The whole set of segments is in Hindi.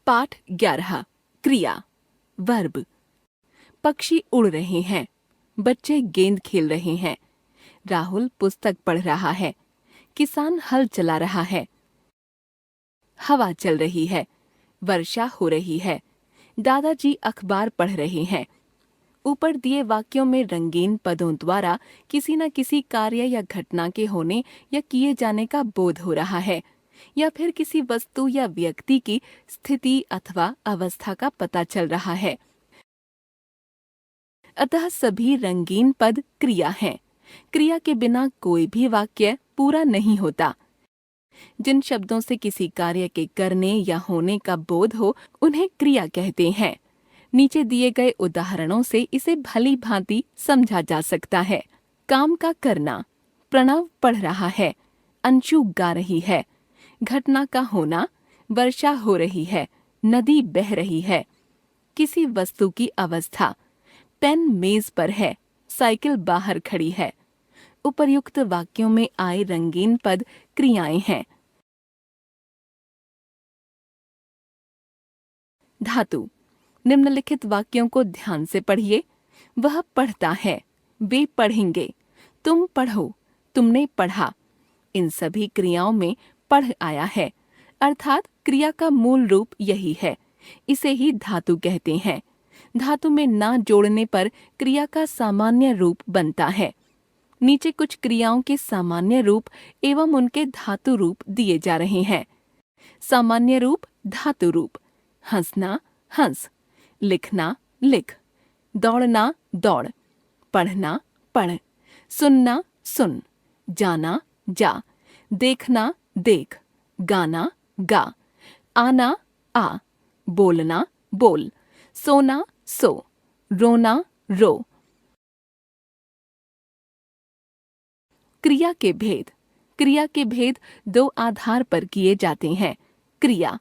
पाठ 11 क्रिया वर्ब। पक्षी उड़ रहे हैं, बच्चे गेंद खेल रहे हैं, राहुल पुस्तक पढ़ रहा है, किसान हल चला रहा है, हवा चल रही है, वर्षा हो रही है, दादाजी अखबार पढ़ रहे हैं। ऊपर दिए वाक्यों में रंगीन पदों द्वारा किसी न किसी कार्य या घटना के होने या किए जाने का बोध हो रहा है या फिर किसी वस्तु या व्यक्ति की स्थिति अथवा अवस्था का पता चल रहा है। अतः सभी रंगीन पद क्रिया हैं। क्रिया के बिना कोई भी वाक्य पूरा नहीं होता। जिन शब्दों से किसी कार्य के करने या होने का बोध हो उन्हें क्रिया कहते हैं। नीचे दिए गए उदाहरणों से इसे भली भांति समझा जा सकता है। काम का करना, प्रणव पढ़ रहा है, अंशु गा रही है, घटना का होना, वर्षा हो रही है, नदी बह रही है, किसी वस्तु की अवस्था, पेन मेज पर है, साइकिल बाहर खड़ी है। उपर्युक्त वाक्यों में आए रंगीन पद क्रियाएं हैं। धातु। निम्नलिखित वाक्यों को ध्यान से पढ़िए। वह पढ़ता है, वे पढ़ेंगे, तुम पढ़ो, तुमने पढ़ा। इन सभी क्रियाओं में पढ़ आया है, अर्थात क्रिया का मूल रूप यही है। इसे ही धातु कहते हैं। धातु में ना जोड़ने पर क्रिया का सामान्य रूप बनता है। नीचे कुछ क्रियाओं के सामान्य रूप एवं उनके धातु रूप दिए जा रहे हैं। सामान्य रूप धातु रूप: हंसना, हंस; लिखना, लिख; दौड़ना, दौड़; पढ़ना, पढ़; सुनना, सुन; जाना, जा; देखना, देख; गाना, गा; आना, आ; बोलना, बोल; सोना, सो; रोना, रो। क्रिया के भेद। क्रिया के भेद दो आधार पर किए जाते हैं। क्रिया: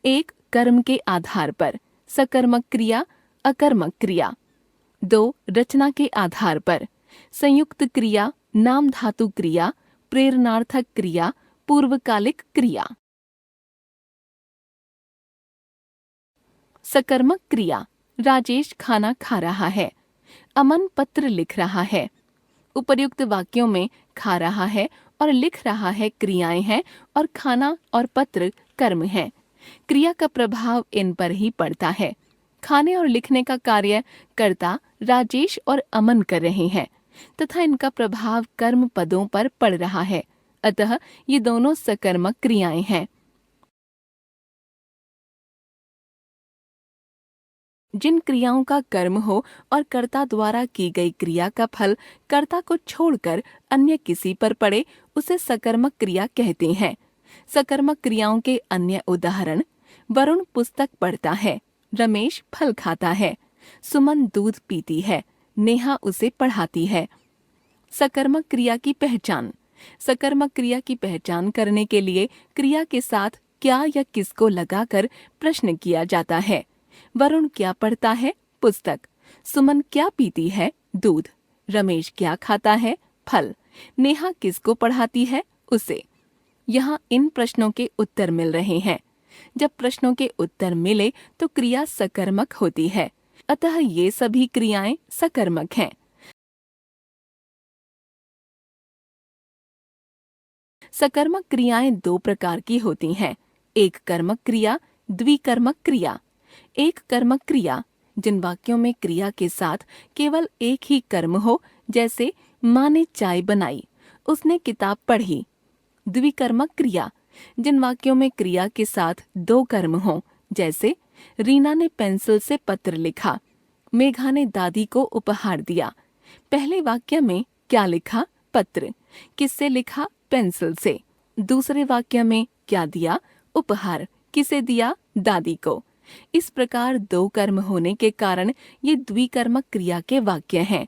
एक, कर्म के आधार पर, सकर्मक क्रिया, अकर्मक क्रिया। 2, रचना के आधार पर, संयुक्त क्रिया, नाम धातु क्रिया, प्रेरणार्थक क्रिया, पूर्वकालिक क्रिया। सकर्मक क्रिया: राजेश खाना खा रहा है, अमन पत्र लिख रहा है। उपर्युक्त वाक्यों में खा रहा है और लिख रहा है क्रियाएं हैं और खाना और पत्र कर्म हैं। क्रिया का प्रभाव इन पर ही पड़ता है। खाने और लिखने का कार्य कर्ता राजेश और अमन कर रहे हैं तथा इनका प्रभाव कर्म पदों पर पड़ रहा है। अतः ये दोनों सकर्मक क्रियाएं हैं। जिन क्रियाओं का कर्म हो और कर्ता द्वारा की गई क्रिया का फल कर्ता को छोड़कर अन्य किसी पर पड़े उसे सकर्मक क्रिया कहते हैं। सकर्मक क्रियाओं के अन्य उदाहरण: वरुण पुस्तक पढ़ता है, रमेश फल खाता है, सुमन दूध पीती है, नेहा उसे पढ़ाती है। सकर्मक क्रिया की पहचान। सकर्मक क्रिया की पहचान करने के लिए क्रिया के साथ क्या या किसको लगाकर प्रश्न किया जाता है। वरुण क्या पढ़ता है? पुस्तक। सुमन क्या पीती है? दूध। रमेश क्या खाता है? फल। नेहा किसको पढ़ाती है? उसे। यहाँ इन प्रश्नों के उत्तर मिल रहे हैं। जब प्रश्नों के उत्तर मिले तो क्रिया सकर्मक होती है। अतः ये सभी क्रियाएं सकर्मक हैं। सकर्मक क्रियाएं दो प्रकार की होती हैं। एक कर्मक क्रिया, द्विकर्मक क्रिया। एक कर्मक क्रिया: जिन वाक्यों में क्रिया के साथ केवल एक ही कर्म हो, जैसे माँ ने चाय बनाई, उसने किताब पढ़ी। द्विकर्मक क्रिया: जिन वाक्यों में क्रिया के साथ दो कर्म हों, जैसे रीना ने पेंसिल से पत्र लिखा, मेघा ने दादी को उपहार दिया। पहले वाक्य में क्या लिखा? पत्र। किससे लिखा? पेंसिल से। दूसरे वाक्य में क्या दिया? उपहार। किसे दिया? दादी को। इस प्रकार दो कर्म होने के कारण ये द्विकर्मक क्रिया के वाक्य हैं।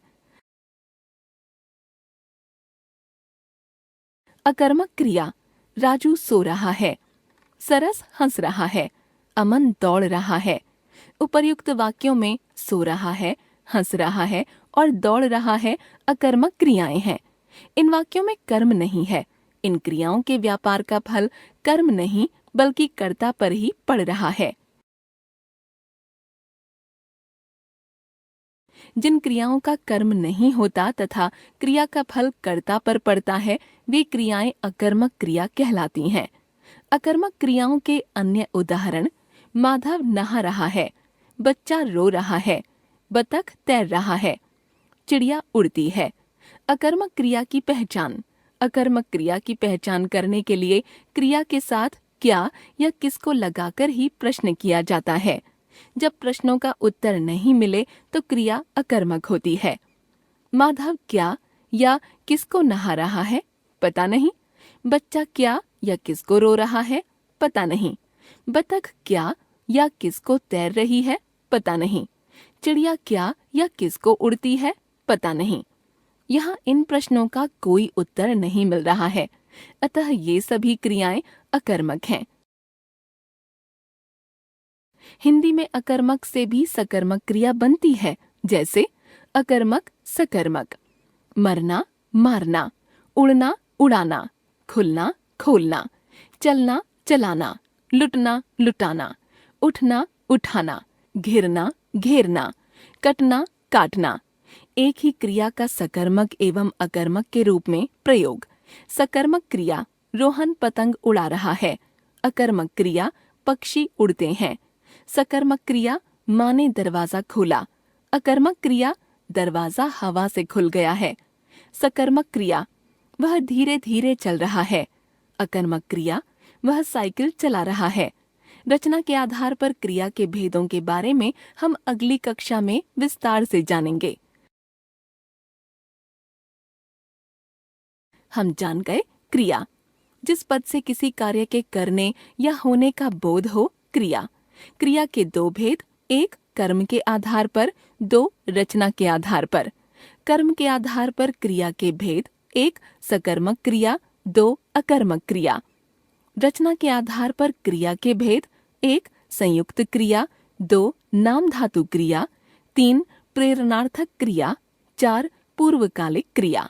अकर्मक क्रिया: राजू सो रहा है, सरस हंस रहा है, अमन दौड़ रहा है। उपर्युक्त वाक्यों में सो रहा है, हंस रहा है और दौड़ रहा है अकर्मक क्रियाएं हैं। इन वाक्यों में कर्म नहीं है। इन क्रियाओं के व्यापार का फल कर्म नहीं बल्कि कर्ता पर ही पड़ रहा है। जिन क्रियाओं का कर्म नहीं होता तथा क्रिया का फल कर्ता पर पड़ता है, वे क्रियाएं अकर्मक क्रिया कहलाती हैं। अकर्मक क्रियाओं के अन्य उदाहरण: माधव नहा रहा है, बच्चा रो रहा है, बतख तैर रहा है, चिड़िया उड़ती है। अकर्मक क्रिया की पहचान: अकर्मक क्रिया की पहचान करने के लिए क्रिया के साथ क्या या किसको लगाकर ही प्रश्न किया जाता है। जब प्रश्नों का उत्तर नहीं मिले तो क्रिया अकर्मक होती है। माधव क्या या किसको नहा रहा है? पता नहीं। बच्चा क्या या किसको रो रहा है? पता नहीं। बतख क्या या किसको तैर रही है? पता नहीं। चिड़िया क्या या किसको उड़ती है? पता नहीं। यहाँ इन प्रश्नों का कोई उत्तर नहीं मिल रहा है, अतः ये सभी क्रियाएं अकर्मक हैं। हिंदी में अकर्मक से भी सकर्मक क्रिया बनती है, जैसे अकर्मक सकर्मक: मरना मारना, उड़ना उड़ाना, खुलना खोलना, चलना चलाना, लुटना लुटाना, उठना उठाना, घिरना घेरना, कटना काटना। एक ही क्रिया का सकर्मक एवं अकर्मक के रूप में प्रयोग: सकर्मक क्रिया रोहन पतंग उड़ा रहा है, अकर्मक क्रिया पक्षी उड़ते हैं। सकर्मक क्रिया माँ ने दरवाजा खोला, अकर्मक क्रिया दरवाजा हवा से खुल गया है। सकर्मक क्रिया वह धीरे धीरे चल रहा है, अकर्मक क्रिया वह साइकिल चला रहा है। रचना के आधार पर क्रिया के भेदों के बारे में हम अगली कक्षा में विस्तार से जानेंगे। हम जान गए क्रिया: जिस पद से किसी कार्य के करने या होने का बोध हो, क्रिया। क्रिया के दो भेद: एक कर्म के आधार पर, दो रचना के आधार पर। कर्म के आधार पर क्रिया के भेद: एक सकर्मक क्रिया, दो अकर्मक क्रिया। रचना के आधार पर क्रिया के भेद: एक संयुक्त क्रिया, दो नाम धातु क्रिया, तीन प्रेरणार्थक क्रिया, चार पूर्वकालिक क्रिया।